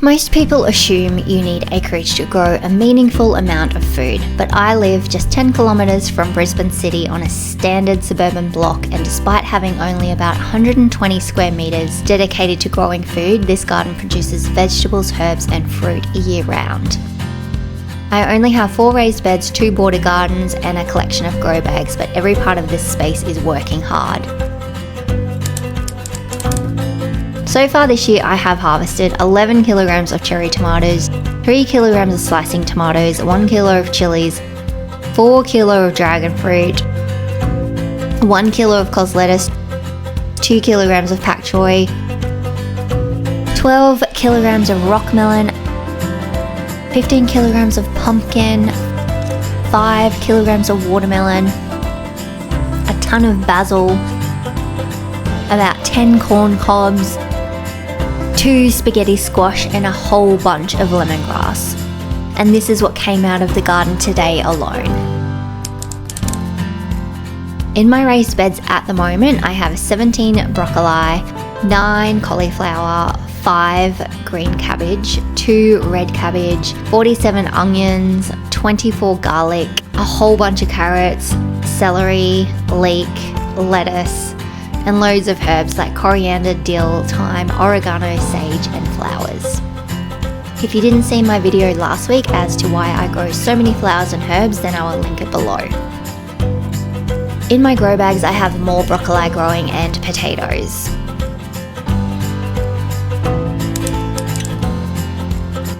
Most people assume you need acreage to grow a meaningful amount of food, but I live just 10 kilometres from Brisbane City on a standard suburban block, and despite having only about 120 square metres dedicated to growing food, this garden produces vegetables, herbs and fruit year round. I only have 4 raised beds, 2 border gardens and a collection of grow bags, but every part of this space is working hard. So far this year I have harvested 11 kilograms of cherry tomatoes, 3 kilograms of slicing tomatoes, 1 kilo of chilies, 4 kilo of dragon fruit, 1 kilo of cos lettuce, 2 kilograms of pak choy, 12 kilograms of rock melon, 15 kilograms of pumpkin, 5 kilograms of watermelon, a ton of basil, about 10 corn cobs, 2 spaghetti squash and a whole bunch of lemongrass. And this is what came out of the garden today alone. In my raised beds at the moment, I have 17 broccoli, 9 cauliflower, 5 green cabbage, 2 red cabbage, 47 onions, 24 garlic, a whole bunch of carrots, celery, leek, lettuce, and loads of herbs like coriander, dill, thyme, oregano, sage and flowers. If you didn't see my video last week as to why I grow so many flowers and herbs, then I will link it below. In my grow bags I have more broccoli growing and potatoes.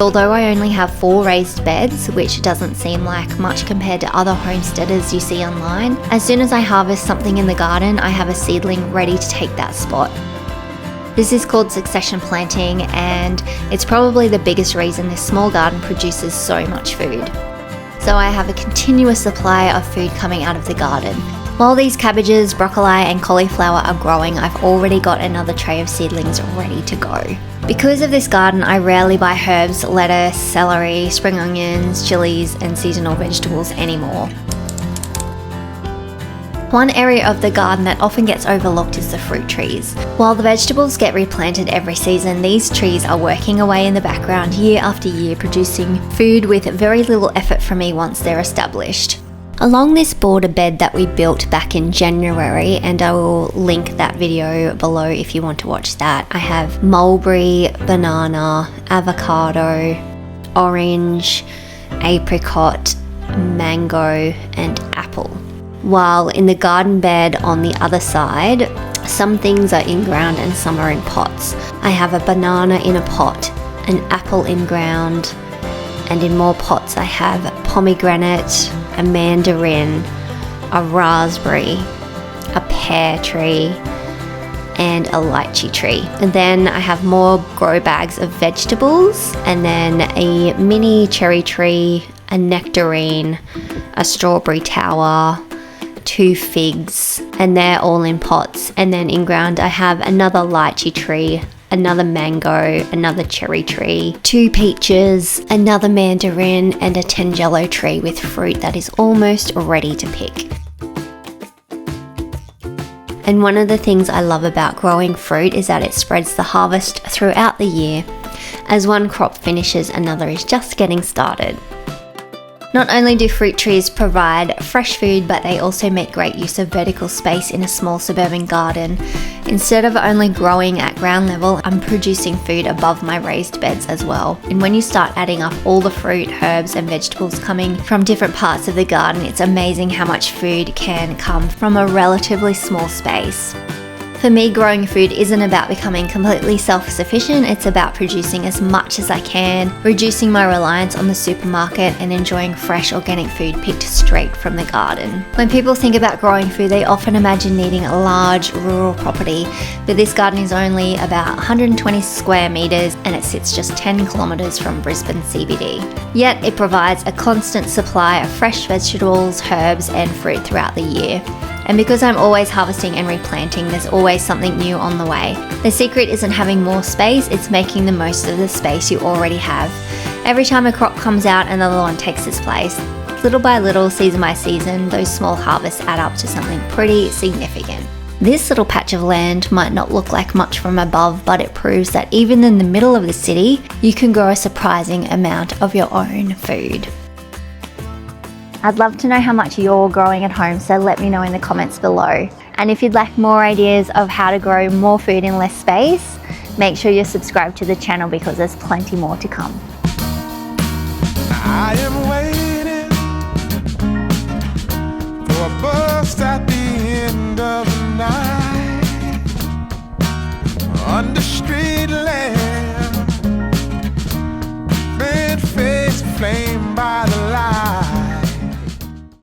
Although I only have 4 raised beds, which doesn't seem like much compared to other homesteaders you see online, as soon as I harvest something in the garden, I have a seedling ready to take that spot. This is called succession planting, and it's probably the biggest reason this small garden produces so much food. So I have a continuous supply of food coming out of the garden. While these cabbages, broccoli and cauliflower are growing, I've already got another tray of seedlings ready to go. Because of this garden, I rarely buy herbs, lettuce, celery, spring onions, chilies and seasonal vegetables anymore. One area of the garden that often gets overlooked is the fruit trees. While the vegetables get replanted every season, these trees are working away in the background year after year, producing food with very little effort from me once they're established. Along this border bed that we built back in January, and I will link that video below if you want to watch that, I have mulberry, banana, avocado, orange, apricot, mango and apple. While in the garden bed on the other side, some things are in ground and some are in pots. I have a banana in a pot, an apple in ground, and in more pots I have pomegranate, a mandarin, a raspberry, a pear tree, and a lychee tree. And then I have more grow bags of vegetables, and then a mini cherry tree, a nectarine, a strawberry tower, 2 figs, and they're all in pots. And then in ground I have another lychee tree, another mango, another cherry tree, 2 peaches, another mandarin and a tangelo tree with fruit that is almost ready to pick. And one of the things I love about growing fruit is that it spreads the harvest throughout the year. As one crop finishes, another is just getting started. Not only do fruit trees provide fresh food, but they also make great use of vertical space in a small suburban garden. Instead of only growing at ground level, I'm producing food above my raised beds as well. And when you start adding up all the fruit, herbs and vegetables coming from different parts of the garden, it's amazing how much food can come from a relatively small space. For me, growing food isn't about becoming completely self-sufficient, it's about producing as much as I can, reducing my reliance on the supermarket and enjoying fresh organic food picked straight from the garden. When people think about growing food, they often imagine needing a large rural property, but this garden is only about 120 square metres and it sits just 10 kilometres from Brisbane CBD. Yet it provides a constant supply of fresh vegetables, herbs and fruit throughout the year. And because I'm always harvesting and replanting, there's always something new on the way. The secret isn't having more space, it's making the most of the space you already have. Every time a crop comes out, another one takes its place. Little by little, season by season, those small harvests add up to something pretty significant. This little patch of land might not look like much from above, but it proves that even in the middle of the city, you can grow a surprising amount of your own food. I'd love to know how much you're growing at home, so let me know in the comments below. And if you'd like more ideas of how to grow more food in less space, make sure you're subscribed to the channel because there's plenty more to come. I am waiting for a bus at the end of the night under street lamp.